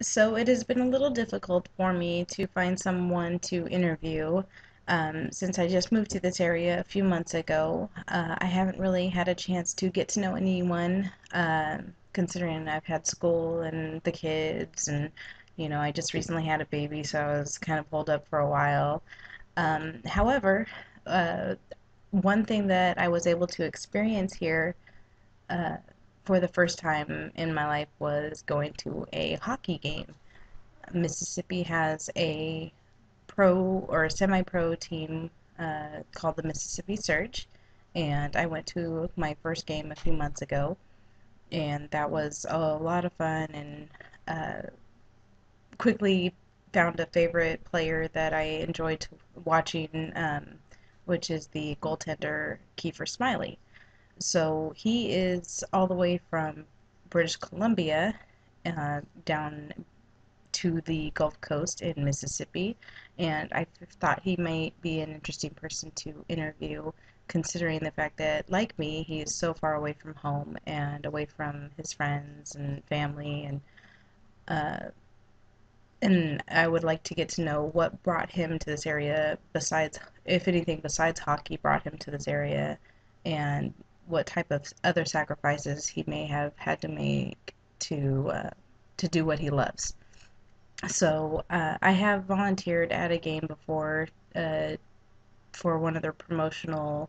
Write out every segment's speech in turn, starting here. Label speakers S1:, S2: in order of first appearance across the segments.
S1: So it has been a little difficult for me to find someone to interview. Since I just moved to this area a few months ago, I haven't really had a chance to get to know anyone, considering I've had school and the kids, and I just recently had a baby, so I was kind of pulled up for a while. However, uh, one thing that I was able to experience here uh, for the first time in my life was going to a hockey game. Mississippi has a pro or semi-pro team called the Mississippi Surge, and I went to my first game a few months ago, and that was a lot of fun, and uh, quickly found a favorite player that I enjoyed watching, which is the goaltender Kiefer Smiley. So he is all the way from British Columbia down to the Gulf Coast in Mississippi, and I thought he might be an interesting person to interview, considering the fact that, like me, he is so far away from home and away from his friends and family, uh, and I would like to get to know what brought him to this area, besides, if anything, besides hockey, brought him to this area, and what type of other sacrifices he may have had to make to do what he loves. So I have volunteered at a game before uh, for one of their promotional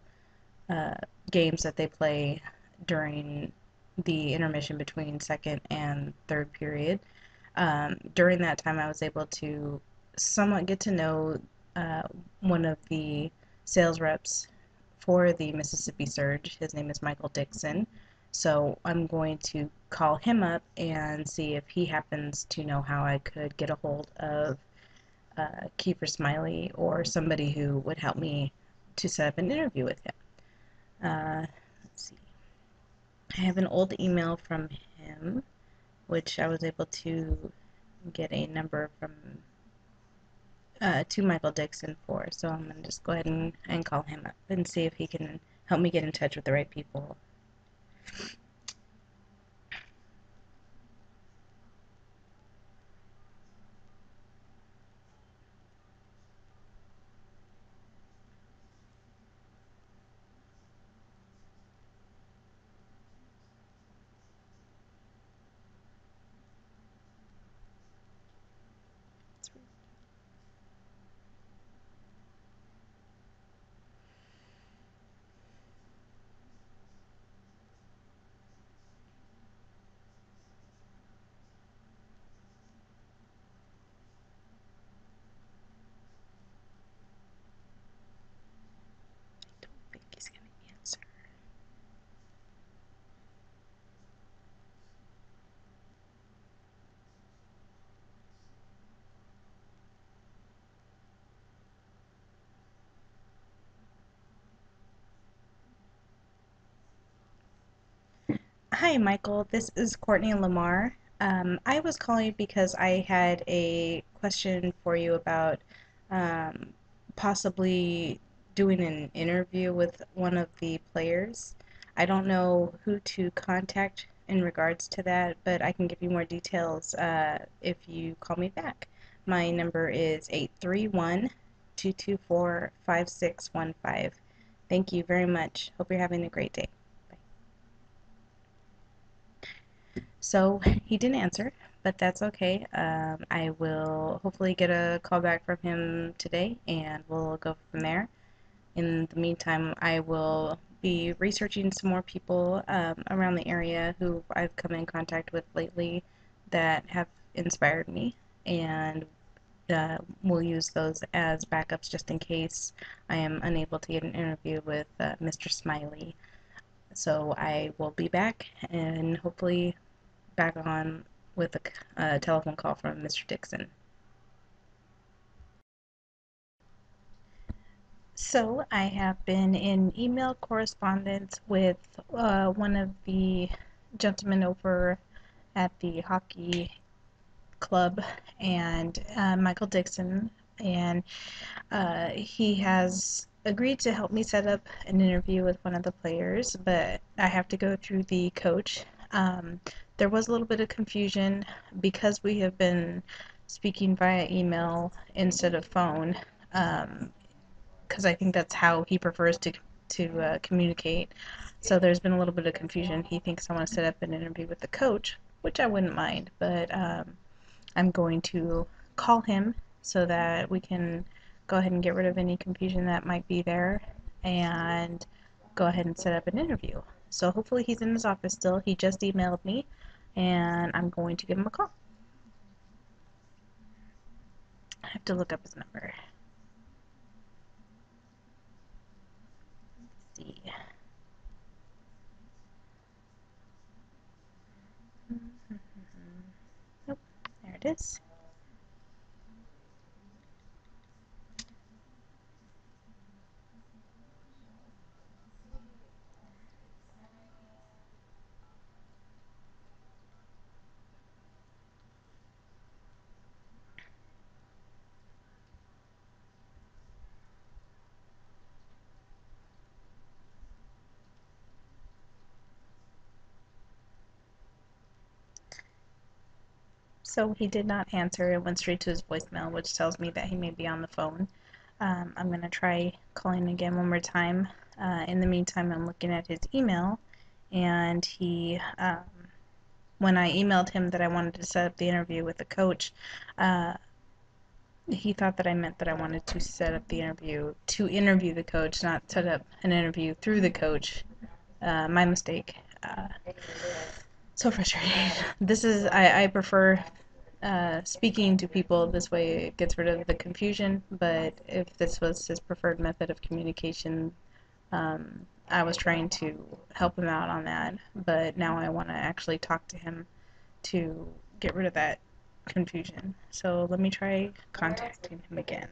S1: uh, games that they play during the intermission between second and third period. During that time, I was able to somewhat get to know uh, one of the sales reps for the Mississippi Surge. His name is Michael Dixon. So I'm going to call him up and see if he happens to know how I could get a hold of Kiefer Smiley or somebody who would help me to set up an interview with him. Let's see. I have an old email from him, which I was able to get a number from to Michael Dixon for. So I'm gonna just go ahead and call him up and see if he can help me get in touch with the right people. I don't think he's gonna answer. Hi, Michael. This is Courtney Lamar. I was calling because I had a question for you about um, possibly doing an interview with one of the players. I don't know who to contact in regards to that, but I can give you more details if you call me back. My number is 831 224 5615. Thank you very much. Hope you're having a great day. So he didn't answer, but that's okay. I will hopefully get a call back from him today, and we'll go from there. In the meantime, I will be researching some more people around the area who I've come in contact with lately that have inspired me, and we'll use those as backups just in case I am unable to get an interview with Mr. Smiley. So I will be back and hopefully back on with a telephone call from Mr. Dixon. So I have been in email correspondence with one of the gentlemen over at the hockey club and Michael Dixon, and he has agreed to help me set up an interview with one of the players, but I have to go through the coach. Um, there was a little bit of confusion because we have been speaking via email instead of phone, because I think that's how he prefers to communicate. So there's been a little bit of confusion. He thinks I want to set up an interview with the coach, which I wouldn't mind, but I'm going to call him so that we can go ahead and get rid of any confusion that might be there and go ahead and set up an interview. So hopefully he's in his office still. He just emailed me and I'm going to give him a call. I have to look up his number. Let's see. Nope, there it is. So he did not answer. It went straight to his voicemail, which tells me that he may be on the phone. I'm going to try calling again one more time. In the meantime, I'm looking at his email, and when I emailed him that I wanted to set up the interview with the coach, uh, he thought that I meant that I wanted to set up the interview to interview the coach, not set up an interview through the coach. My mistake. So frustrating. I prefer speaking to people this way. It gets rid of the confusion, but if this was his preferred method of communication, I was trying to help him out on that, but now I want to actually talk to him to get rid of that confusion. So let me try contacting him again.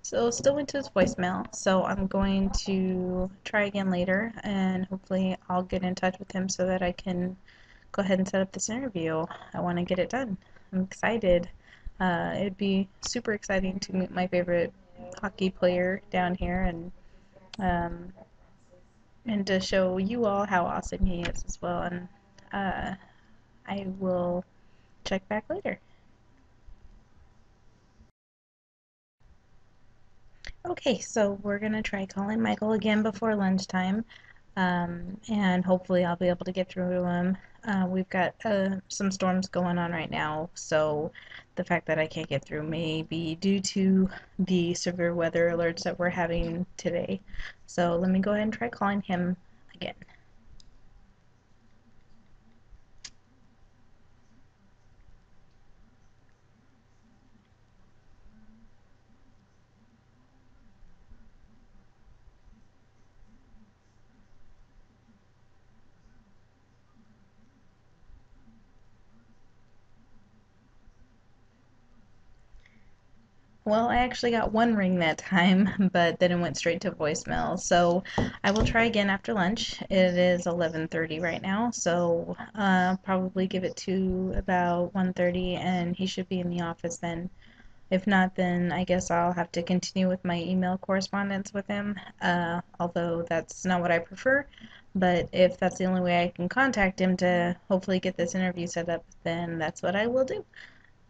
S1: So still went to his voicemail, so I'm going to try again later and hopefully I'll get in touch with him so that I can go ahead and set up this interview. I want to get it done. I'm excited. It'd be super exciting to meet my favorite hockey player down here um, and to show you all how awesome he is as well. And uh, I will check back later. Okay, so we're gonna try calling Michael again before lunchtime, and hopefully I'll be able to get through to him. We've got some storms going on right now, so the fact that I can't get through may be due to the severe weather alerts that we're having today. So let me go ahead and try calling him again. Well, I actually got one ring that time, but then it went straight to voicemail. So I will try again after lunch. It is 11:30 right now, so probably give it to about 1:30 and he should be in the office then. If not, then I guess I'll have to continue with my email correspondence with him, although that's not what I prefer. But if that's the only way I can contact him to hopefully get this interview set up, then that's what I will do.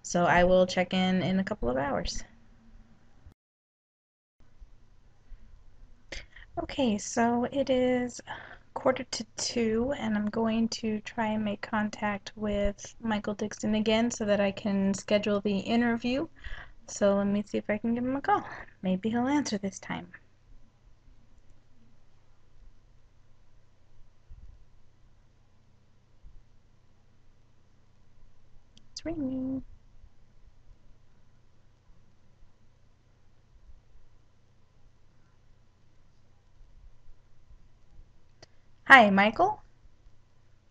S1: So I will check in a couple of hours. Okay, so it is 1:45, and I'm going to try and make contact with Michael Dixon again so that I can schedule the interview. So let me see if I can give him a call. Maybe he'll answer this time. It's ringing. Hi, Michael.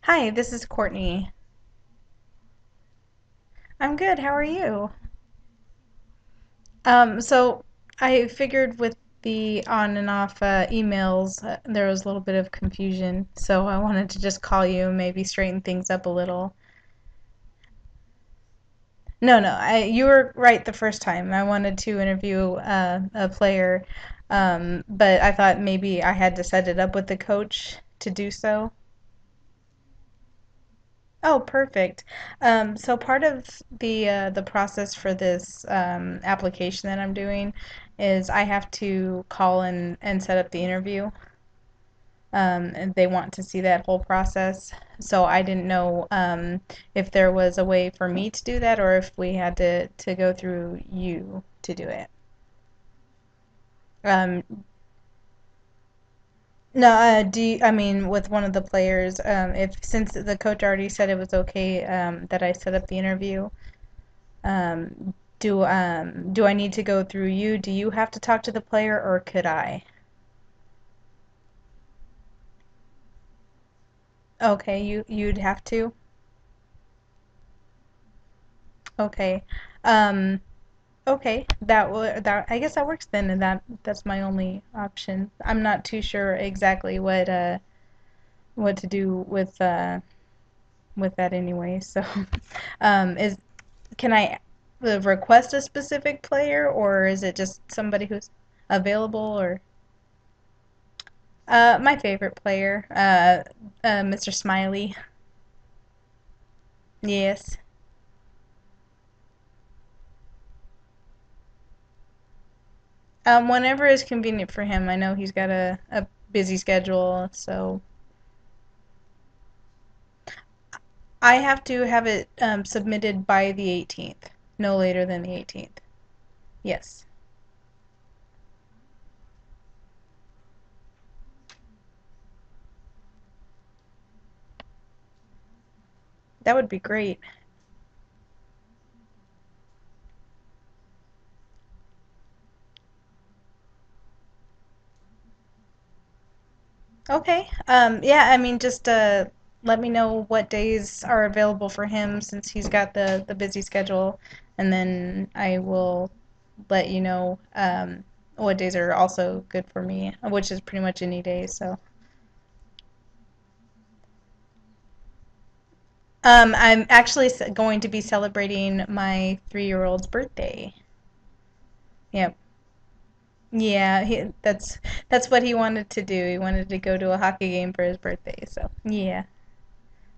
S1: Hi, this is Courtney. I'm good. How are you? So I figured with the on and off emails, there was a little bit of confusion. So I wanted to just call you, maybe straighten things up a little. No, no, you were right the first time. I wanted to interview a player, but I thought maybe I had to set it up with the coach to do so. Oh, perfect. So part of the process for this application that I'm doing is I have to call and set up the interview. And they want to see that whole process. So I didn't know if there was a way for me to do that or if we had to go through you to do it. Um, no, I mean, with one of the players, if since the coach already said it was okay that I set up the interview, do I need to go through you? Do you have to talk to the player, or could I? Okay, you'd have to. Okay. Um, Okay, that I guess that works then, and that's my only option. I'm not too sure exactly what to do with that anyway. So, is can I request a specific player, or is it just somebody who's available, or my favorite player, Mr. Smiley. Yes. Whenever is convenient for him. I know he's got a busy schedule, so I have to have it submitted by the 18th, no later than the 18th. Yes, that would be great. Okay. Yeah, I mean, just let me know what days are available for him since he's got the busy schedule, and then I will let you know what days are also good for me, which is pretty much any day. So, I'm actually going to be celebrating my 3-year-old's birthday. Yep. Yeah, that's what he wanted to do. He wanted to go to a hockey game for his birthday. So, yeah.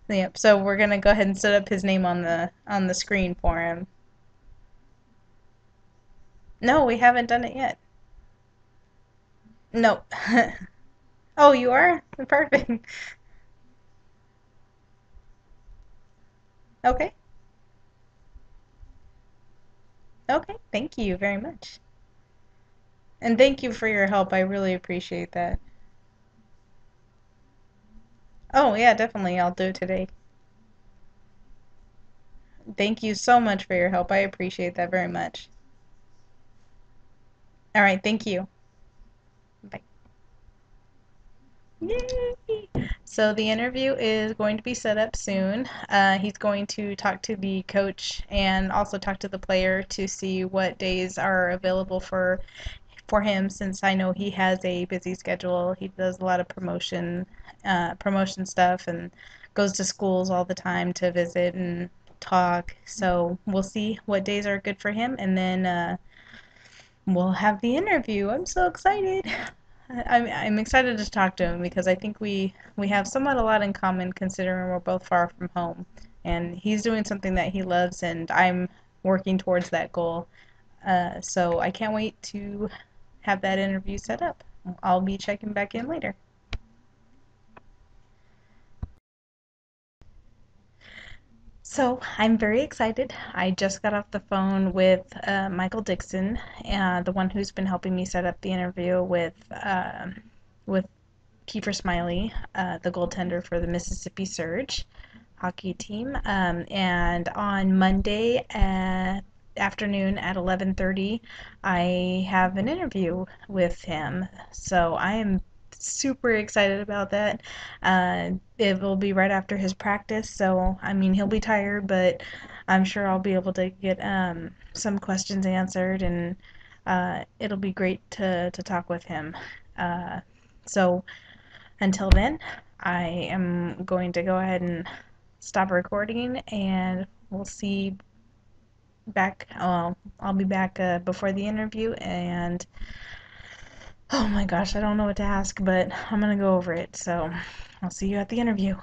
S1: Yep. So we're gonna go ahead and set up his name on the screen for him. No, we haven't done it yet. No. Oh, you are? Perfect. Okay. Okay. Thank you very much. And thank you for your help. I really appreciate that. Oh, yeah, definitely. I'll do it today. Thank you so much for your help. I appreciate that very much. All right, thank you. Bye. Yay! So the interview is going to be set up soon. He's going to talk to the coach and also talk to the player to see what days are available for him since I know he has a busy schedule. He does a lot of promotion stuff and goes to schools all the time to visit and talk. So we'll see what days are good for him and then we'll have the interview. I'm so excited. I'm excited to talk to him because I think we have somewhat a lot in common considering we're both far from home. And he's doing something that he loves, and I'm working towards that goal. So I can't wait to have that interview set up. I'll be checking back in later. So I'm very excited. I just got off the phone with Michael Dixon, the one who's been helping me set up the interview with Kiefer Smiley, the goaltender for the Mississippi Surge hockey team. And on Monday afternoon at 11:30, I have an interview with him. So I am super excited about that. It will be right after his practice, so I mean he'll be tired, but I'm sure I'll be able to get some questions answered, and it'll be great to talk with him. So until then, I am going to go ahead and stop recording, and we'll see back. I'll be back before the interview, and oh my gosh, I don't know what to ask, but I'm gonna go over it. So I'll see you at the interview.